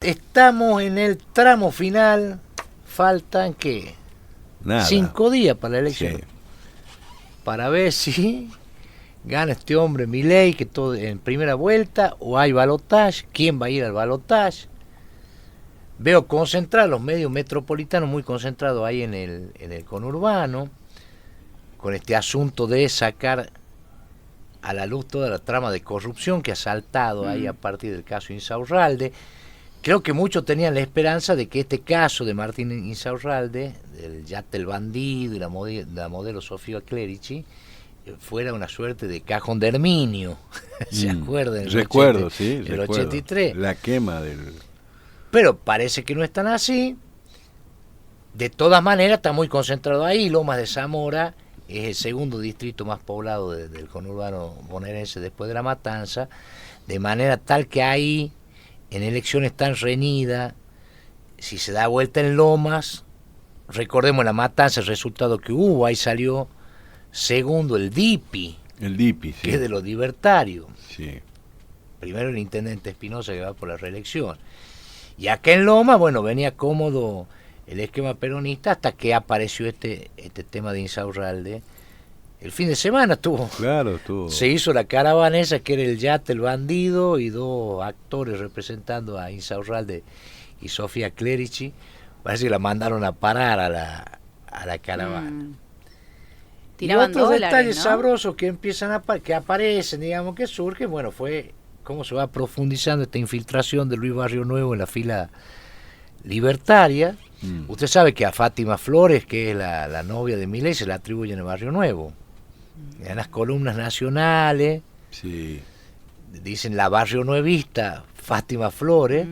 Estamos en el tramo final, faltan ¿qué? Nada. 5 días para la elección. Sí. Para ver si gana este hombre Milei, que todo en primera vuelta, o hay balotaje, quién va a ir al balotaje. Veo concentrados los medios metropolitanos, muy concentrados ahí en el conurbano, con este asunto de sacar a la luz toda la trama de corrupción que ha saltado ahí a partir del caso Insaurralde. Creo que muchos tenían la esperanza de que este caso de Martín Insaurralde, del yate El Bandido y la modelo Sofía Clerici, fuera una suerte de cajón de Herminio. ¿Se acuerdan? Recuerdo, sí. El recuerdo. 83. La quema del... Pero parece que no es tan así. De todas maneras está muy concentrado ahí. Lomas de Zamora es el segundo distrito más poblado del conurbano bonaerense después de La Matanza, de manera tal que ahí, en elecciones tan reñidas, si se da vuelta en Lomas, recordemos La Matanza, el resultado que hubo, ahí salió segundo el DIPI, El DIPI, sí. que es de los libertarios. Sí. Primero el intendente Espinosa, que va por la reelección. Y acá en Loma, bueno, venía cómodo el esquema peronista hasta que apareció este tema de Insaurralde. El fin de semana se hizo la caravana esa, que era el yate El Bandido, y 2 actores representando a Insaurralde y Sofía Clerici. Parece que la mandaron a parar a la caravana. Tiraban y otros dólares, detalles ¿no? sabrosos que empiezan que aparecen, digamos, que surgen, bueno, fue cómo se va profundizando esta infiltración de Luis Barrio Nuevo en la fila libertaria. Usted sabe que a Fátima Flores, que es la novia de Milei, se la atribuyen en Barrio Nuevo. En las columnas nacionales, Sí. dicen la barrio nuevista Fátima Flores,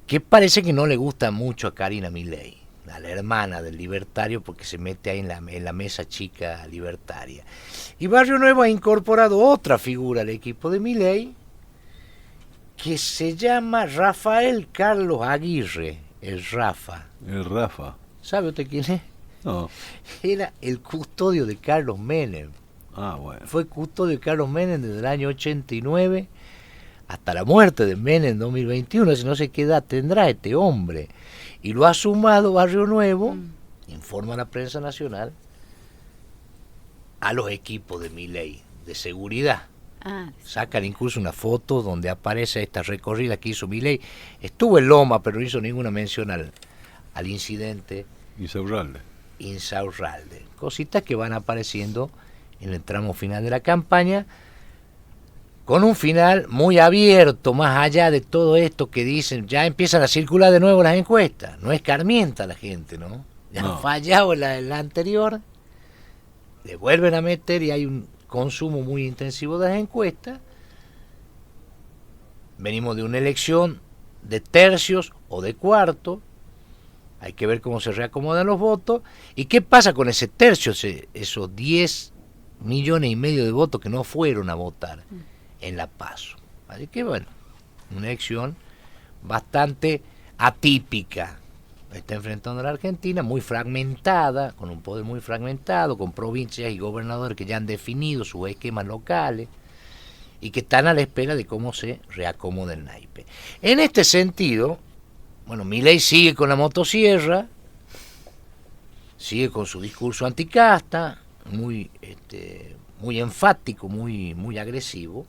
que parece que no le gusta mucho a Karina Milei, a la hermana del libertario, porque se mete ahí en la mesa chica libertaria. Y Barrio Nuevo ha incorporado otra figura al equipo de Milei, que se llama Rafael Carlos Aguirre, el Rafa. El Rafa. ¿Sabe usted quién es? No. Era el custodio de Carlos Menem. Ah, bueno. Fue custodio de Carlos Menem desde el año 89 hasta la muerte de Menem en 2021. Si no sé qué edad tendrá este hombre. Y lo ha sumado Barrio Nuevo, informa la prensa nacional, a los equipos de Milei, de seguridad. Sacan incluso una foto donde aparece esta recorrida que hizo Milei. Estuvo en Loma, pero no hizo ninguna mención al incidente Insaurralde. Cositas que van apareciendo en el tramo final de la campaña, con un final muy abierto, más allá de todo esto que dicen. Ya empiezan a circular de nuevo las encuestas. No escarmienta la gente, ¿no? Ya han fallado en la anterior, le vuelven a meter y hay un consumo muy intensivo de las encuestas. Venimos de una elección de tercios o de cuartos. Hay que ver cómo se reacomodan los votos. ¿Y qué pasa con ese tercio, esos 10,5 millones de votos que no fueron a votar en la PASO? Así que bueno, una elección bastante atípica. Está enfrentando a la Argentina, muy fragmentada, con un poder muy fragmentado, con provincias y gobernadores que ya han definido sus esquemas locales y que están a la espera de cómo se reacomoda el naipe. En este sentido, bueno, Milei sigue con la motosierra, sigue con su discurso anticasta, muy enfático, muy agresivo,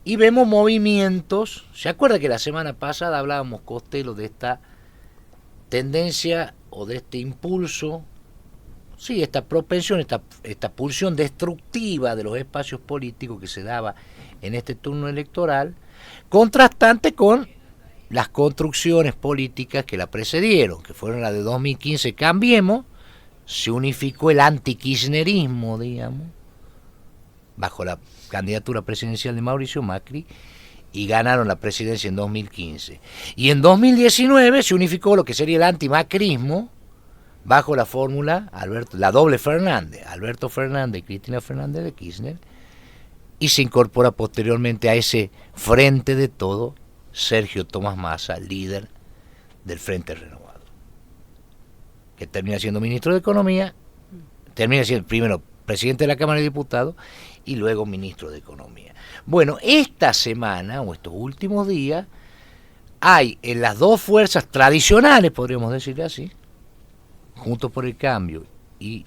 y vemos movimientos. ¿Se acuerda que la semana pasada hablábamos, Costello, de esta tendencia o de este impulso, sí, esta propensión, esta pulsión destructiva de los espacios políticos que se daba en este turno electoral, contrastante con las construcciones políticas que la precedieron, que fueron las de 2015, Cambiemos, se unificó el antikirchnerismo, digamos, bajo la candidatura presidencial de Mauricio Macri, y ganaron la presidencia en 2015. Y en 2019 se unificó lo que sería el antimacrismo bajo la fórmula la doble Fernández, Alberto Fernández y Cristina Fernández de Kirchner, y se incorpora posteriormente a ese frente de todo Sergio Tomás Massa, líder del Frente Renovado, que termina siendo ministro de Economía, termina siendo primero presidente de la Cámara de Diputados y luego ministro de Economía. Bueno, esta semana o estos últimos días hay en las dos fuerzas tradicionales, podríamos decirle así, Juntos por el Cambio y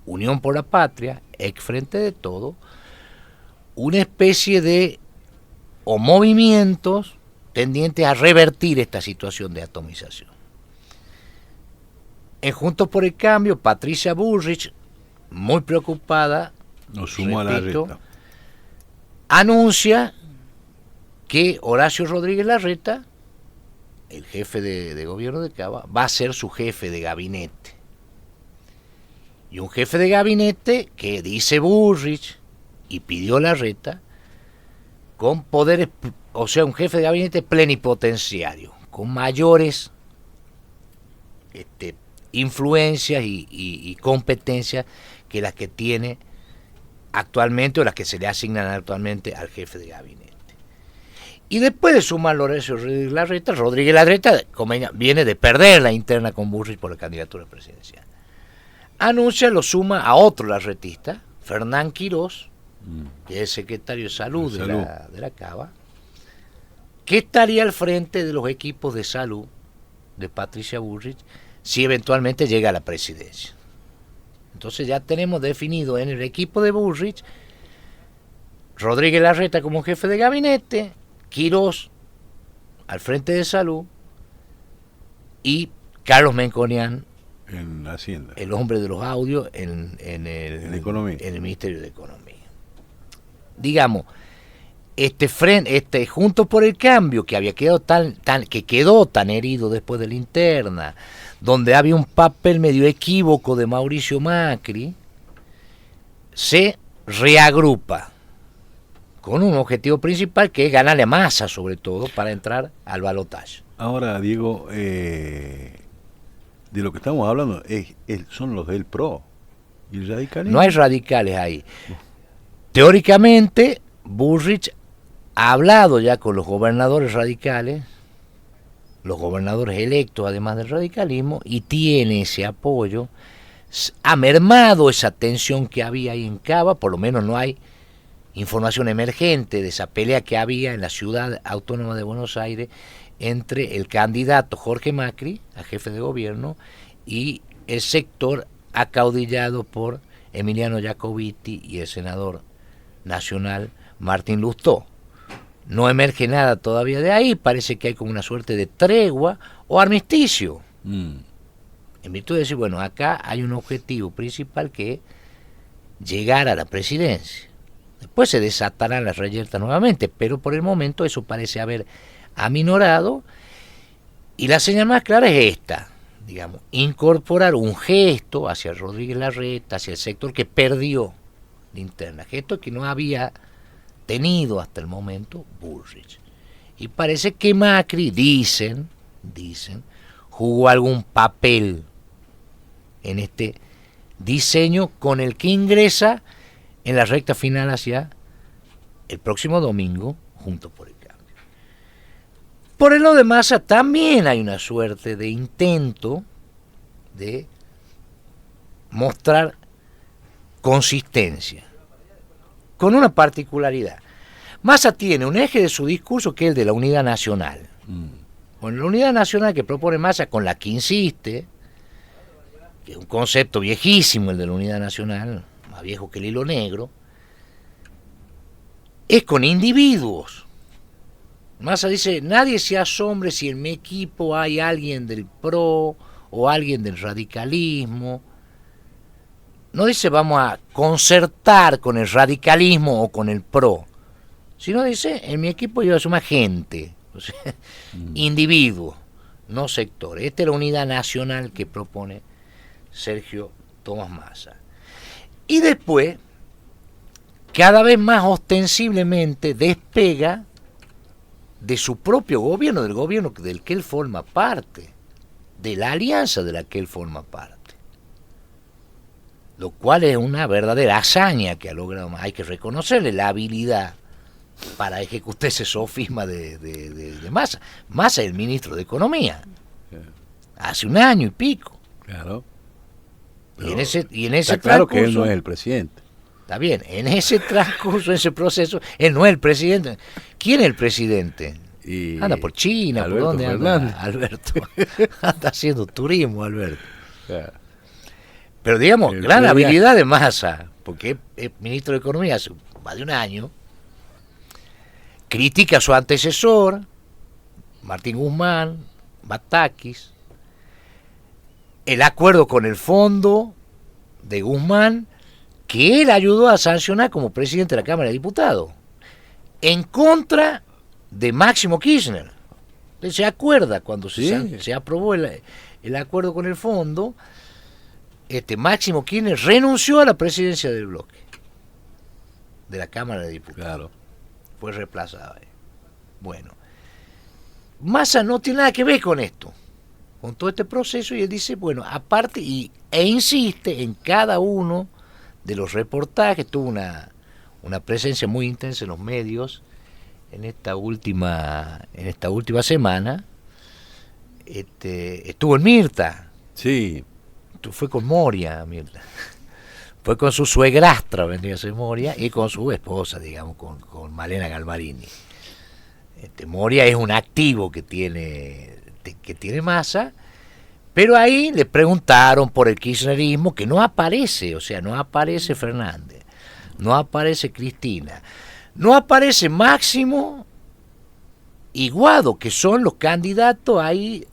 Unión por la Patria, ex Frente de Todo, una especie de o movimientos tendientes a revertir esta situación de atomización. En Juntos por el Cambio, Patricia Bullrich, muy preocupada, Nos sumó a la repito, reta. anuncia que Horacio Rodríguez Larreta, el jefe de gobierno de Cava, va a ser su jefe de gabinete. Y un jefe de gabinete que dice Bullrich y pidió Larreta con poderes, o sea, un jefe de gabinete plenipotenciario, con mayores influencias y competencias que las que tiene actualmente o las que se le asignan actualmente al jefe de gabinete. Y después de sumar Horacio Rodríguez Larreta viene de perder la interna con Bullrich por la candidatura presidencial. Anuncia, lo suma a otro larretista, Fernán Quirós, que es secretario de salud de la Cava, que estaría al frente de los equipos de salud de Patricia Bullrich si eventualmente llega a la presidencia. Entonces ya tenemos definido en el equipo de Bullrich Rodríguez Larreta como jefe de gabinete, Quirós al frente de salud y Carlos Menconian En Hacienda. el hombre de los audios en el Ministerio de Economía. Digamos, Juntos por el Cambio, que había quedado que quedó tan herido después de la interna, donde había un papel medio equívoco de Mauricio Macri, se reagrupa con un objetivo principal que es ganarle a Massa, sobre todo, para entrar al balotaje. Ahora, Diego, de lo que estamos hablando son los del PRO y el radicalismo. No hay radicales ahí. Teóricamente, Bullrich ha hablado ya con los gobernadores radicales, los gobernadores electos además del radicalismo, y tiene ese apoyo. Ha mermado esa tensión que había ahí en Cava, por lo menos no hay información emergente de esa pelea que había en la ciudad autónoma de Buenos Aires entre el candidato Jorge Macri, a jefe de gobierno, y el sector acaudillado por Emiliano Jacobiti y el senador nacional Martín Lustó. No emerge nada todavía de ahí, parece que hay como una suerte de tregua o armisticio. En virtud de decir, bueno, acá hay un objetivo principal que es llegar a la presidencia. Después se desatarán las reyertas nuevamente, pero por el momento eso parece haber aminorado, y la señal más clara es esta, digamos, incorporar un gesto hacia Rodríguez Larreta, hacia el sector que perdió la interna, gesto que no había tenido hasta el momento Bullrich. Y parece que Macri, dicen, jugó algún papel en este diseño con el que ingresa en la recta final hacia el próximo domingo, Juntos por el Cambio. Por el lado de Massa también hay una suerte de intento de mostrar consistencia, con una particularidad. Massa tiene un eje de su discurso que es el de la unidad nacional. Con la unidad nacional que propone Massa, con la que insiste, que es un concepto viejísimo el de la unidad nacional, más viejo que el hilo negro, es con individuos. Massa dice, nadie se asombre si en mi equipo hay alguien del PRO o alguien del radicalismo. No dice vamos a concertar con el radicalismo o con el PRO, sino dice, en mi equipo yo asumo gente, o sea, individuos, no sectores. Esta es la unidad nacional que propone Sergio Tomás Massa. Y después, cada vez más ostensiblemente despega de su propio gobierno, del gobierno del que él forma parte, de la alianza de la que él forma parte. Lo cual es una verdadera hazaña que ha logrado. Hay que reconocerle la habilidad para ejecutar ese sofisma de Massa. Massa es el ministro de Economía, hace un año y pico. Claro. Y en ese está claro que él no es el presidente. Está bien, en ese transcurso, en ese proceso, él no es el presidente. ¿Quién es el presidente? Y anda por China, Alberto ¿por dónde Fernández. anda Alberto? Anda haciendo turismo, Alberto. Claro. Pero digamos, El gran viaje. habilidad de Massa, porque es ministro de Economía hace más de un año, critica a su antecesor, Martín Guzmán, Batakis, el acuerdo con el fondo de Guzmán, que él ayudó a sancionar como presidente de la Cámara de Diputados, en contra de Máximo Kirchner. Usted se acuerda cuando Sí. se aprobó el acuerdo con el fondo, Máximo Kirchner renunció a la presidencia del bloque, de la Cámara de Diputados. Claro. Fue reemplazado. Bueno, Massa no tiene nada que ver con esto, con todo este proceso, y él dice, bueno, aparte, e insiste en cada uno de los reportajes, tuvo una presencia muy intensa en los medios en esta última semana, estuvo en Mirta, Sí. fue con Moria, Mirta. Fue con su suegrastra, vendría a ser Moria, y con su esposa, digamos, con Malena Galmarini. Moria es un activo que tiene Massa, pero ahí le preguntaron por el kirchnerismo, que no aparece, o sea, no aparece Fernández, no aparece Cristina, no aparece Máximo y Guado, que son los candidatos ahí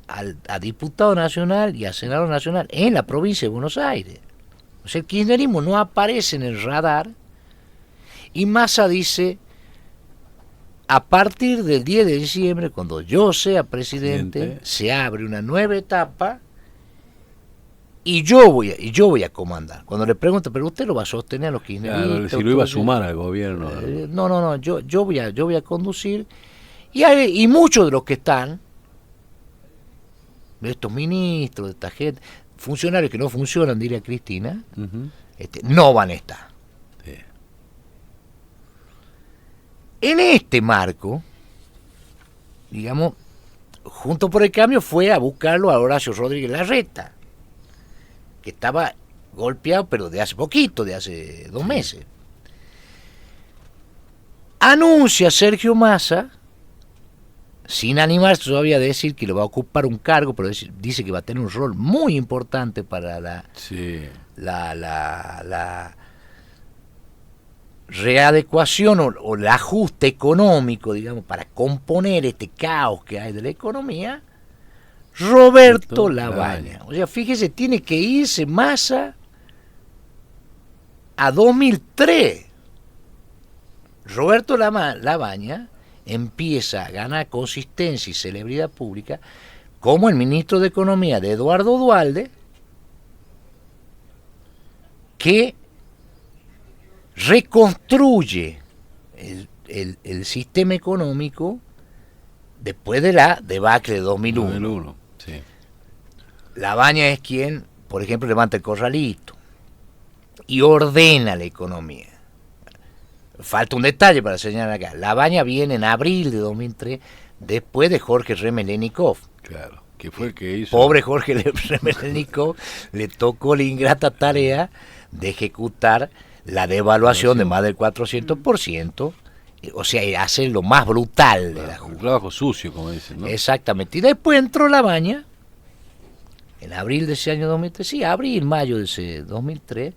a diputado nacional y a senador nacional en la provincia de Buenos Aires. O sea, el kirchnerismo no aparece en el radar, y Massa dice, a partir del 10 de diciembre, cuando yo sea presidente, se abre una nueva etapa y yo voy a comandar. Cuando le pregunto, pero usted lo va a sostener a los kirchneristas. Claro, si lo iba a sumar al gobierno. No, yo voy a conducir. Y muchos de los que están, de estos ministros, de esta gente, funcionarios que no funcionan, diría Cristina, no van a estar. Sí. En este marco, digamos, Juntos por el Cambio fue a buscarlo a Horacio Rodríguez Larreta, que estaba golpeado, pero de hace poquito, de hace 2 meses. Anuncia Sergio Massa, sin animarse todavía a decir que le va a ocupar un cargo, pero dice que va a tener un rol muy importante para la readecuación o el ajuste económico, digamos, para componer este caos que hay de la economía. Roberto Labaña. O sea, fíjese, tiene que irse Massa a 2003. Roberto Labaña empieza a ganar consistencia y celebridad pública como el ministro de Economía de Eduardo Duhalde, que reconstruye el sistema económico después de la debacle de 2001. Sí. Labaña es quien, por ejemplo, levanta el corralito y ordena la economía. Falta un detalle para señalar acá. Labaña viene en abril de 2003, después de Jorge Remelénikov. Claro, que fue el que hizo. Pobre Jorge Remelénikov le tocó la ingrata tarea de ejecutar la devaluación de más del 400%, o sea, hacer lo más brutal de la un trabajo sucio, como dicen, ¿no? Exactamente. Y después entró Labaña, en abril de ese año 2003, sí, mayo de ese 2003,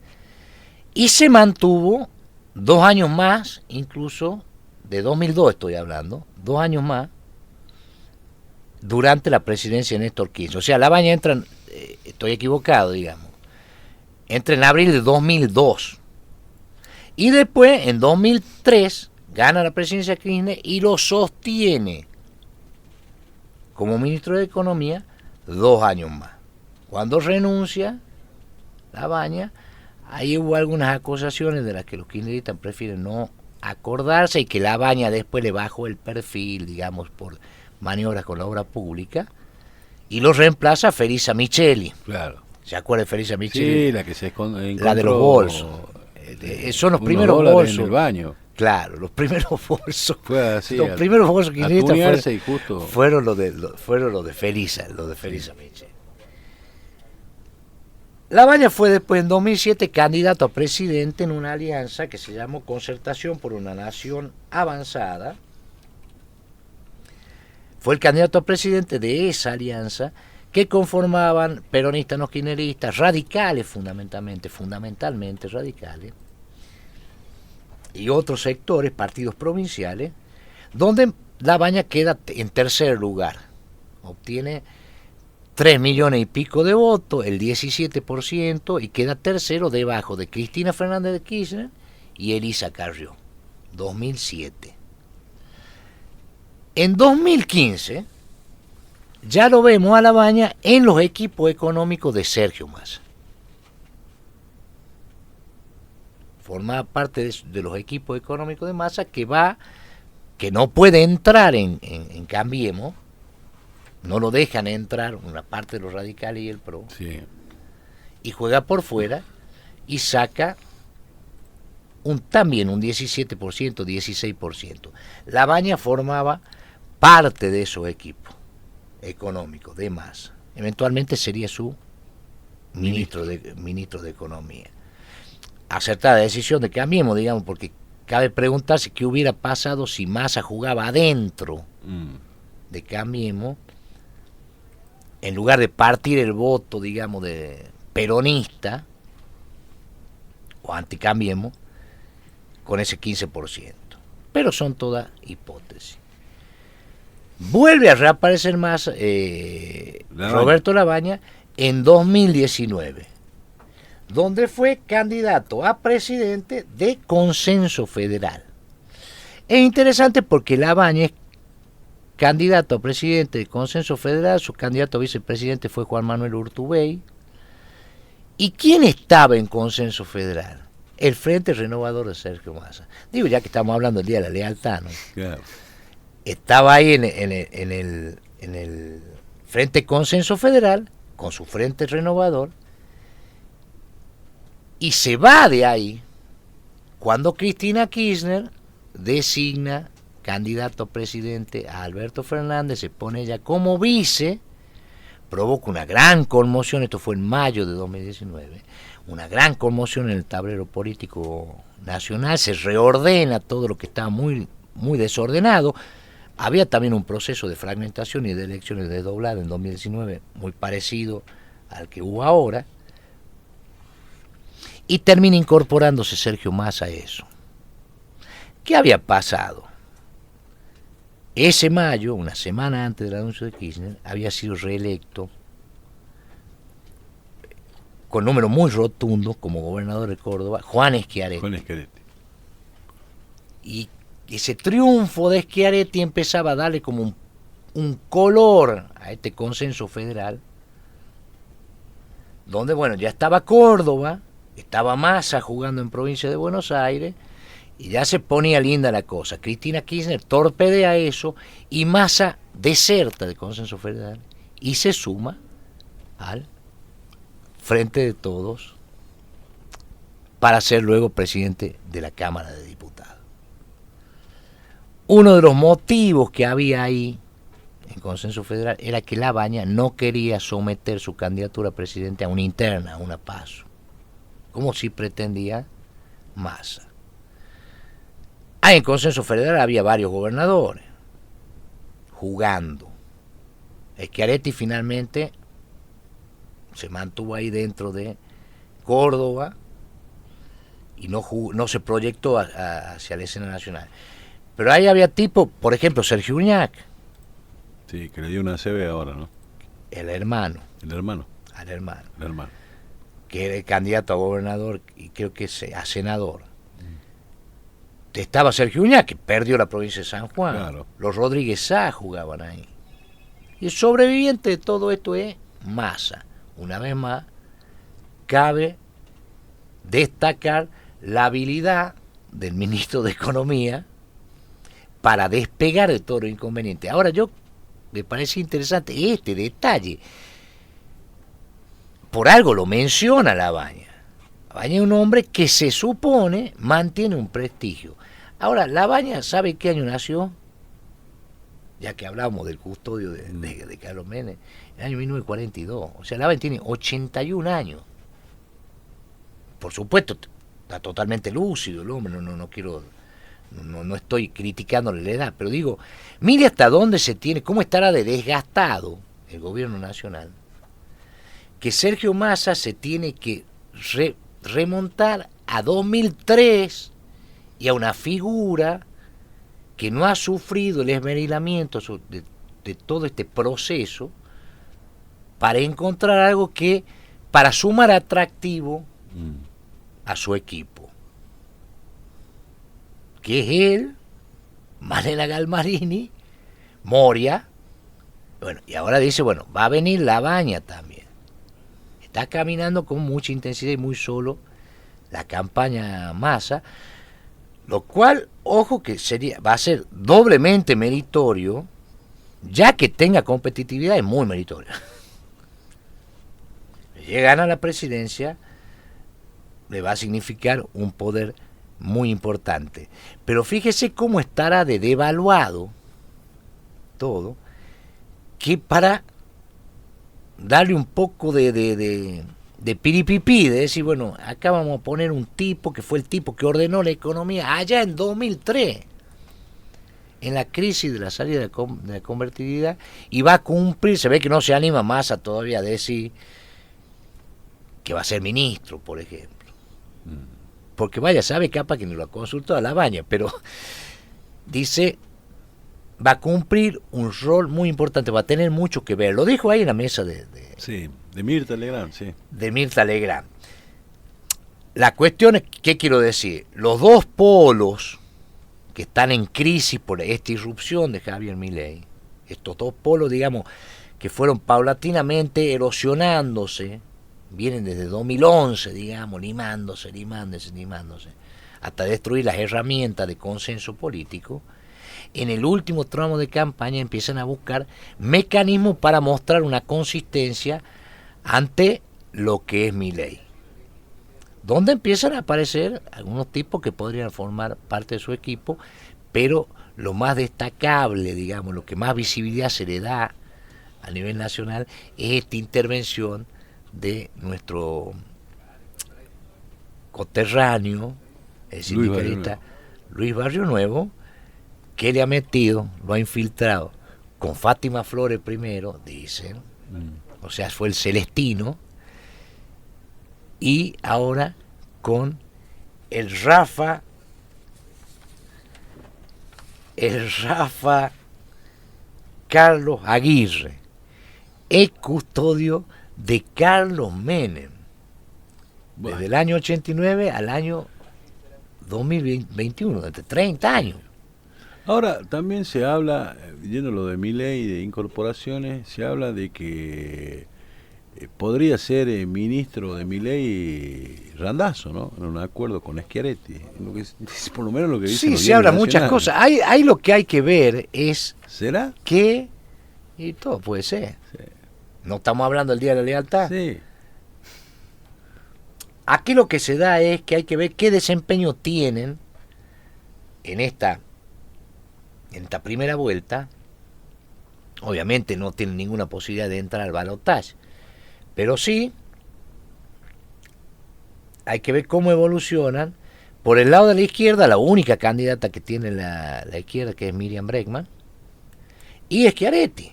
y se mantuvo 2 años más, incluso, de 2002 estoy hablando, 2 años más, durante la presidencia de Néstor Kirchner. O sea, Labaña entra, estoy equivocado, digamos, entra en abril de 2002. Y después, en 2003, gana la presidencia Kirchner y lo sostiene como ministro de Economía 2 años más. Cuando renuncia Labaña, ahí hubo algunas acusaciones de las que los kirchneristas prefieren no acordarse, y que Labaña después le bajó el perfil, digamos, por maniobras con la obra pública, y lo reemplaza Felisa Micheli. Claro. ¿Se acuerda de Felisa Micheli? Sí, la que se encontró, la de los bolsos. Son los primeros bolsos. En el baño. Claro, los primeros bolsos. Fue así. Los primeros bolsos kirchneristas fueron los de Felisa, Micheli. Labaña fue después, en 2007, candidato a presidente en una alianza que se llamó Concertación por una Nación Avanzada, fue el candidato a presidente de esa alianza que conformaban peronistas, no kirchneristas, radicales fundamentalmente radicales, y otros sectores, partidos provinciales, donde Labaña queda en tercer lugar, obtiene 3 millones y pico de votos, el 17%, y queda tercero debajo de Cristina Fernández de Kirchner y Elisa Carrió, 2007. En 2015 ya lo vemos a Labaña en los equipos económicos de Massa. Forma parte de los equipos económicos de Massa que no puede entrar en Cambiemos, no lo dejan entrar una parte de los radicales y el PRO, Sí. y juega por fuera y saca también un 17%, 16%. Labaña formaba parte de esos equipos económicos de Massa. Eventualmente sería su ministro de Economía. Acertada decisión de Cambiemos, digamos, porque cabe preguntarse qué hubiera pasado si Massa jugaba adentro de Cambiemos, en lugar de partir el voto, digamos, de peronista o anticambiemos con ese 15%. Pero son todas hipótesis. Vuelve a reaparecer más Roberto Labaña en 2019, donde fue candidato a presidente de Consenso Federal. Es interesante porque Labaña es candidato a presidente de Consenso Federal, su candidato a vicepresidente fue Juan Manuel Urtubey. ¿Y quién estaba en Consenso Federal? El Frente Renovador de Sergio Massa. Digo, ya que estamos hablando del Día de la Lealtad, ¿no? Claro. Estaba ahí en el Frente Consenso Federal, con su Frente Renovador, y se va de ahí cuando Cristina Kirchner designa candidato a presidente a Alberto Fernández, se pone ella como vice, provoca una gran conmoción, esto fue en mayo de 2019, una gran conmoción en el tablero político nacional, se reordena todo lo que estaba muy, muy desordenado. Había también un proceso de fragmentación y de elecciones desdoblado en 2019, muy parecido al que hubo ahora, y termina incorporándose Sergio Massa a eso. ¿Qué había pasado? Ese mayo, una semana antes del anuncio de Kirchner, había sido reelecto con número muy rotundo como gobernador de Córdoba, Juan Schiaretti. Y ese triunfo de Schiaretti empezaba a darle como un color a este consenso federal, donde, bueno, ya estaba Córdoba, estaba Massa jugando en provincia de Buenos Aires, y ya se ponía linda la cosa. Cristina Kirchner torpedea eso y Massa deserta del Consenso Federal y se suma al Frente de Todos para ser luego presidente de la Cámara de Diputados. Uno de los motivos que había ahí en Consenso Federal era que Labaña no quería someter su candidatura a presidente a una interna, a una PASO, como si pretendía Massa. En Consenso Federal había varios gobernadores jugando. Schiaretti finalmente se mantuvo ahí dentro de Córdoba y no se proyectó hacia la escena nacional. Pero ahí había tipo, por ejemplo, Sergio Uñac. Sí, que le dio una CB ahora, ¿no? El hermano. El hermano. Al hermano. El hermano. Que era el candidato a gobernador y creo que a senador. Estaba Sergio Uñac, que perdió la provincia de San Juan. Claro. Los Rodríguez Sá jugaban ahí. Y el sobreviviente de todo esto es Massa. Una vez más, cabe destacar la habilidad del ministro de Economía para despegar de todo lo inconveniente. Ahora, me parece interesante este detalle. Por algo lo menciona Labaña. Labaña es un hombre que se supone mantiene un prestigio. Ahora, Labaña, ¿sabe qué año nació? Ya que hablamos del custodio de Carlos Menem, en el año 1942. O sea, Labaña tiene 81 años. Por supuesto, está totalmente lúcido el hombre, no quiero no estoy criticándole la edad, pero digo, mire hasta dónde se tiene, cómo estará de desgastado el gobierno nacional, que Sergio Massa se tiene que remontar a 2003 y a una figura que no ha sufrido el esmerilamiento de todo este proceso para encontrar algo que, para sumar atractivo a su equipo, que es él, Manela Galmarini, Moria, bueno, y ahora dice, bueno, va a venir Labaña también. Está caminando con mucha intensidad y muy solo la campaña Massa, lo cual, ojo, que va a ser doblemente meritorio, ya que tenga competitividad, es muy meritorio. Llegan a la presidencia, le va a significar un poder muy importante. Pero fíjese cómo estará de devaluado todo, que para darle un poco de piripipí, de decir, bueno, acá vamos a poner un tipo que fue el tipo que ordenó la economía allá en 2003, en la crisis de la salida de la convertibilidad, y va a cumplir, se ve que no se anima más a todavía decir que va a ser ministro, por ejemplo. Porque vaya, sabe capaz que no lo consultó a Labaña, pero dice, va a cumplir un rol muy importante, va a tener mucho que ver. Lo dijo ahí en la mesa sí, de Mirta Legrand, sí. De Mirta Legrand. La cuestión es, ¿qué quiero decir? Los dos polos que están en crisis por esta irrupción de Javier Milei, estos dos polos, digamos, que fueron paulatinamente erosionándose, vienen desde 2011, digamos, limándose, hasta destruir las herramientas de consenso político. En el último tramo de campaña empiezan a buscar mecanismos para mostrar una consistencia ante lo que es Milei, donde empiezan a aparecer algunos tipos que podrían formar parte de su equipo, pero lo más destacable, digamos, lo que más visibilidad se le da a nivel nacional es esta intervención de nuestro coterráneo, el sindicalista Luis Barrio Nuevo, que le ha metido, lo ha infiltrado con Fátima Flores primero, dicen, o sea, fue el Celestino, y ahora con el Rafa Carlos Aguirre, ex custodio de Carlos Menem, desde el año 89 al año 2021, desde 30 años. Ahora, también se habla, viendo lo de Milei y de incorporaciones, se habla de que podría ser ministro de Milei Randazzo, ¿no? En un acuerdo con Schiaretti. Por lo menos lo que dice. Sí, se habla muchas cosas. Hay lo que hay que ver es... ¿Será? Que... Y todo puede ser. Sí. No estamos hablando del Día de la Lealtad. Sí. Aquí lo que se da es que hay que ver qué desempeño tienen en esta primera vuelta. Obviamente no tienen ninguna posibilidad de entrar al balotaje, pero sí hay que ver cómo evolucionan. Por el lado de la izquierda, la única candidata que tiene la izquierda, que es Miriam Bregman, y Schiaretti.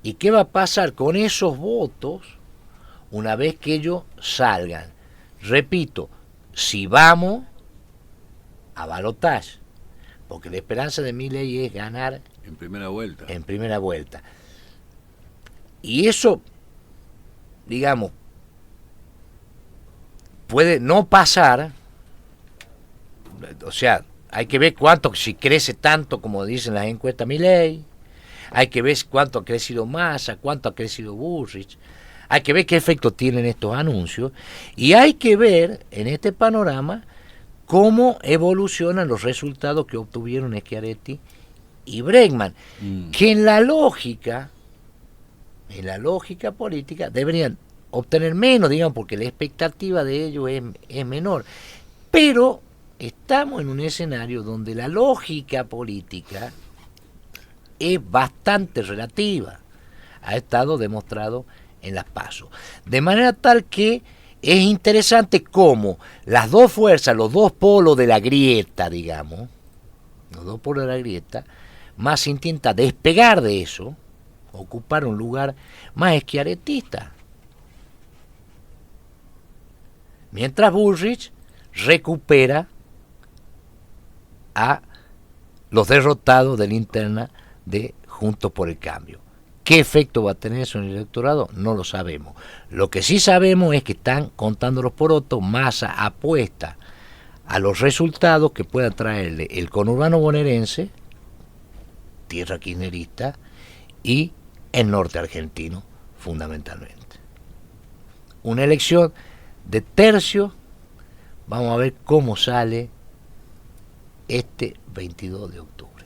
¿Y qué va a pasar con esos votos una vez que ellos salgan? Repito, si vamos a balotaje, porque la esperanza de Milei es ganar en primera vuelta. Y eso, digamos, puede no pasar. O sea, hay que ver si crece tanto como dicen las encuestas Milei. Hay que ver cuánto ha crecido Massa, cuánto ha crecido Bullrich. Hay que ver qué efecto tienen estos anuncios. Y hay que ver en este panorama cómo evolucionan los resultados que obtuvieron Schiaretti y Bregman, que en la lógica política deberían obtener menos, digamos, porque la expectativa de ellos es menor. Pero estamos en un escenario donde la lógica política es bastante relativa. Ha estado demostrado en las PASO. De manera tal que es interesante cómo las dos fuerzas, los dos polos de la grieta, digamos, los dos polos de la grieta, más intenta despegar de eso, ocupar un lugar más eschiarettista. Mientras Bullrich recupera a los derrotados de la interna de Juntos por el Cambio. ¿Qué efecto va a tener eso en el electorado? No lo sabemos. Lo que sí sabemos es que están contando los porotos. Massa apuesta a los resultados que pueda traerle el conurbano bonaerense, tierra kirchnerista, y el norte argentino, fundamentalmente. Una elección de tercio. Vamos a ver cómo sale este 22 de octubre.